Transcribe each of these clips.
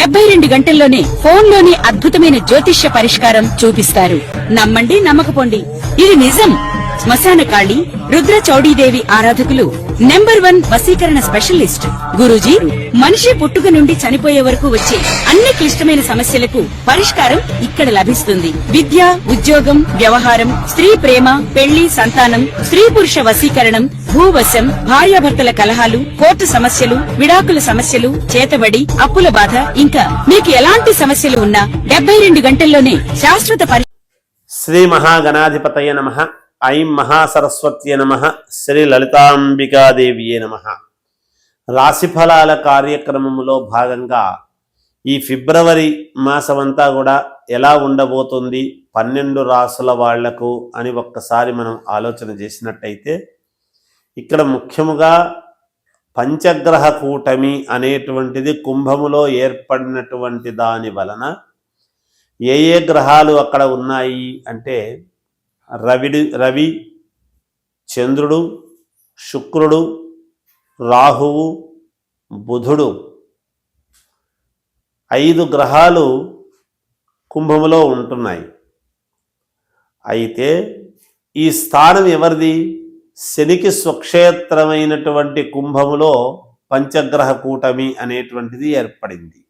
72 గంటల్లోనే ఫోన్లోని అద్భుతమైన జ్యోతిష్య పరిష్కారం చూపిస్తారు. నమ్మండి, నమ్మకపోండి, ఇది నిజం. శ్మశాన కాళి రుద్ర చౌడీదేవి ఆరాధకులు నంబర్ 1 వశీకరణ స్పెషలిస్ట్. గురూజీ మనిషి పుట్టుక నుండి చనిపోయే వరకు వచ్చే అన్ని క్లిష్టమైన సమస్యలకు పరిష్కారం ఇక్కడ లభిస్తుంది. విద్య, ఉద్యోగం, వ్యవహారం, స్త్రీ ప్రేమ, పెళ్లి, సంతానం, స్త్రీ పురుష వశీకరణం, భూవశం, భార్యాభర్తల కలహాలు, కోర్టు సమస్యలు, విడాకుల సమస్యలు, చేతబడి, అప్పుల బాధ, ఇంకా మీకు ఎలాంటి సమస్యలు ఉన్నా 72 గంటల్లోనే శాశ్వత శ్రీ మహాగణాధిపతయ నమః. ఐం మహాసరస్వత్యే నమః. శ్రీ లలితాంబికాదేవియే నమః. రాశిఫలాల కార్యక్రమంలో భాగంగా ఈ ఫిబ్రవరి మాసమంతా కూడా ఎలా ఉండబోతుంది 12 రాసుల వాళ్లకు అని ఒక్కసారి మనం ఆలోచన చేసినట్టయితే, ఇక్కడ ముఖ్యముగా పంచగ్రహ కూటమి అనేటువంటిది కుంభములో ఏర్పడినటువంటి దాని వలన ఏ ఏ గ్రహాలు అక్కడ ఉన్నాయి అంటే రవి, చంద్రుడు, శుక్రుడు, రాహువు, బుధుడు, 5 గ్రహాలు కుంభములో ఉంటున్నాయి. అయితే ఈ స్థానం ఎవరిది? శనికి స్వక్షేత్రమైనటువంటి కుంభములో పంచగ్రహ కూటమి అనేటువంటిది ఏర్పడింది.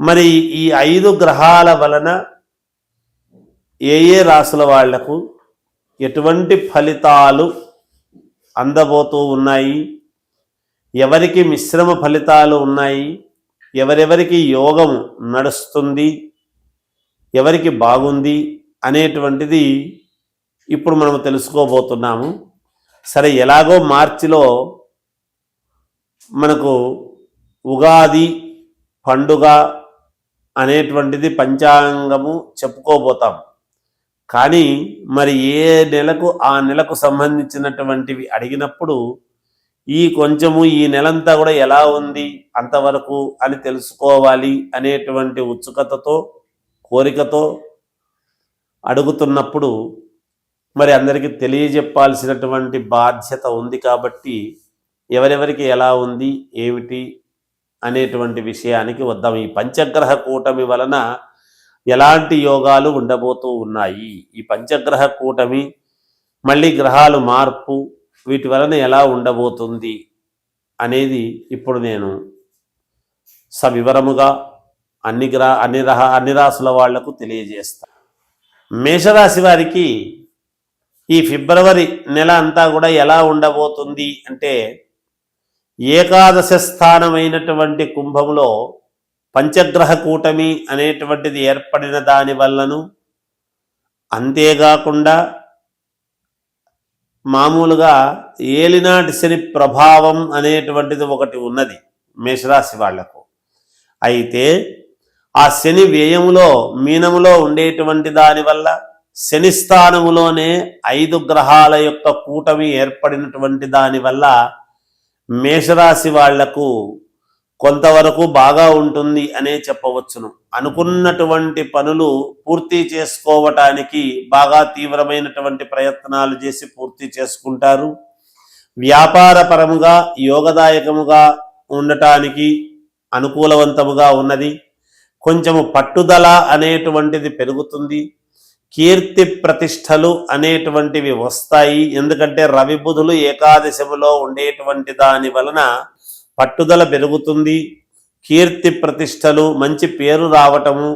మరి ఈ 5 గ్రహాల వలన ఏ ఏ రాసుల వాళ్లకు ఎటువంటి ఫలితాలు అందబోతూ ఉన్నాయి, ఎవరికి మిశ్రమ ఫలితాలు ఉన్నాయి, ఎవరెవరికి యోగం నడుస్తుంది, ఎవరికి బాగుంది అనేటువంటిది ఇప్పుడు మనం తెలుసుకోబోతున్నాము. సరే, ఎలాగో మార్చిలో మనకు ఉగాది పండుగ అనేటువంటిది పంచాంగము చెప్పుకోబోతాం. కానీ మరి ఏ నెలకు ఆ నెలకు సంబంధించినటువంటివి అడిగినప్పుడు కొంచెము ఈ నెలంతా కూడా ఎలా ఉంది అంతవరకు అని తెలుసుకోవాలి అనేటువంటి ఉత్సుకతతో, కోరికతో అడుగుతున్నప్పుడు మరి అందరికీ తెలియజెప్పాల్సినటువంటి బాధ్యత ఉంది. కాబట్టి ఎవరెవరికి ఎలా ఉంది ఏమిటి అనేటువంటి విషయానికి వద్దాం. ఈ పంచగ్రహ కూటమి వలన ఎలాంటి యోగాలు ఉండబోతూ ఉన్నాయి, ఈ పంచగ్రహ కూటమి మళ్ళీ గ్రహాలు మార్పు వీటి వలన ఎలా ఉండబోతుంది అనేది ఇప్పుడు నేను సవివరముగా అన్ని రాసుల వాళ్లకు తెలియజేస్తాను. మేషరాశి వారికి ఈ ఫిబ్రవరి నెల అంతా కూడా ఎలా ఉండబోతుంది అంటే, ఏకాదశ స్థానమైనటువంటి కుంభంలో పంచగ్రహ కూటమి అనేటువంటిది ఏర్పడిన దాని వల్లను, అంతేకాకుండా మామూలుగా ఏలినాటి శని ప్రభావం అనేటువంటిది ఒకటి ఉన్నది మేషరాశి వాళ్లకు. అయితే ఆ శని వ్యయములో మీనములో ఉండేటువంటి దానివల్ల శని స్థానములోనే 5 గ్రహాల యొక్క కూటమి ఏర్పడినటువంటి దానివల్ల మేషరాశి వాళ్లకు కొంతవరకు బాగా ఉంటుంది అనే చెప్పవచ్చును. అనుకున్నటువంటి పనులు పూర్తి చేసుకోవటానికి బాగా తీవ్రమైనటువంటి ప్రయత్నాలు చేసి పూర్తి చేసుకుంటారు. వ్యాపారపరముగా యోగదాయకముగా ఉండటానికి అనుకూలవంతముగా ఉన్నది. కొంచెము పట్టుదల అనేటువంటిది పెరుగుతుంది. కీర్తి ప్రతిష్టలు అనేటువంటివి వస్తాయి. ఎందుకంటే రవి బుధులు ఏకాదశములో ఉండేటువంటి దాని వలన పట్టుదల పెరుగుతుంది. కీర్తి ప్రతిష్టలు, మంచి పేరు రావటము,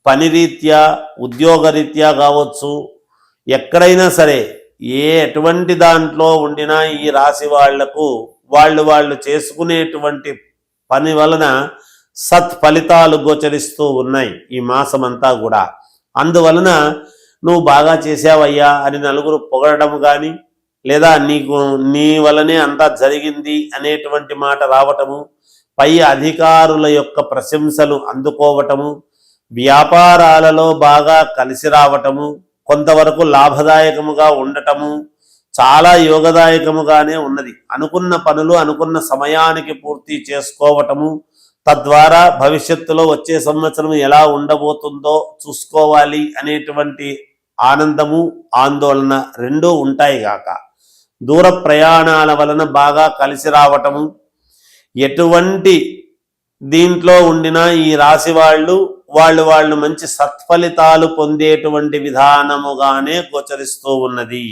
పని రీత్యా ఉద్యోగరీత్యా కావచ్చు, ఎక్కడైనా సరే ఎటువంటి దాంట్లో ఉండినా ఈ రాశి వాళ్లకు వాళ్ళు చేసుకునేటువంటి పని వలన సత్ఫలితాలు గోచరిస్తూ ఉన్నాయి ఈ మాసమంతా కూడా. అందువలన నువ్వు బాగా చేసావయ్యా అని నలుగురు పొగడము కానీ, లేదా నీ వలనే అంతా జరిగింది అనేటువంటి మాట రావటము, పై అధికారుల యొక్క ప్రశంసలు అందుకోవటము, వ్యాపారాలలో బాగా కలిసి రావటము, కొంతవరకు లాభదాయకముగా ఉండటము చాలా యోగదాయకముగానే ఉన్నది. అనుకున్న పనులు అనుకున్న సమయానికి పూర్తి చేసుకోవటము, తద్వారా భవిష్యత్తులో వచ్చే సంవత్సరం ఎలా ఉండబోతుందో చూసుకోవాలి అనేటువంటి ఆనందము ఆందోళన రెండూ ఉంటాయి గాక. దూర ప్రయాణాల వలన బాగా కలిసి రావటము, ఎటువంటి దీంట్లో ఉండిన ఈ రాశి వాళ్ళు మంచి సత్ఫలితాలు పొందేటువంటి విధానముగానే గోచరిస్తూ ఉన్నది.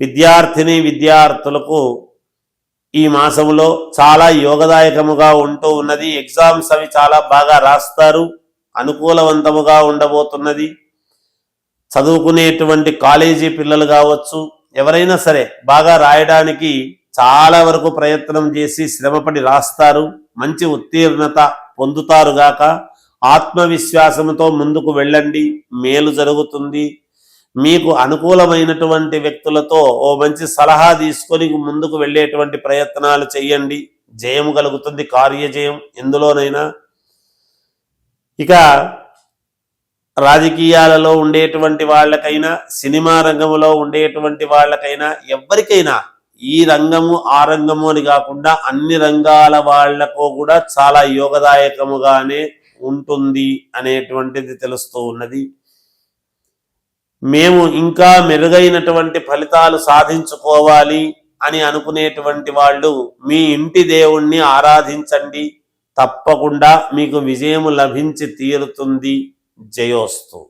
విద్యార్థులకు ఈ మాసములో చాలా యోగదాయకముగా ఉంటూ ఉన్నది. ఎగ్జామ్స్ అవి చాలా బాగా రాస్తారు, అనుకూలవంతముగా ఉండబోతున్నది. చదువుకునేటువంటి కాలేజీ పిల్లలు కావచ్చు, ఎవరైనా సరే బాగా రాయడానికి చాలా వరకు ప్రయత్నం చేసి శ్రమపడి రాస్తారు, మంచి ఉత్తీర్ణత పొందుతారుగాక. ఆత్మవిశ్వాసంతో ముందుకు వెళ్ళండి, మేలు జరుగుతుంది. మీకు అనుకూలమైనటువంటి వ్యక్తులతో ఓ మంచి సలహా తీసుకొని ముందుకు వెళ్ళేటువంటి ప్రయత్నాలు చేయండి, జయం కలుగుతుంది, కార్యజయం ఎందులోనైనా. ఇక రాజకీయాలలో ఉండేటువంటి వాళ్ళకైనా, సినిమా రంగంలో ఉండేటువంటి వాళ్ళకైనా, ఎవరికైనా ఈ రంగము ఆ రంగము అని కాకుండా అన్ని రంగాల వాళ్లకు కూడా చాలా యోగదాయకముగానే ఉంటుంది అనేటువంటిది తెలుస్తూ ఉన్నది. మేము ఇంకా మెరుగైనటువంటి ఫలితాలు సాధించుకోవాలి అని అనుకునేటువంటి వాళ్ళు మీ ఇంటి దేవుణ్ణి ఆరాధించండి, తప్పకుండా మీకు విజయము లభించి తీరుతుంది. జయోస్తు.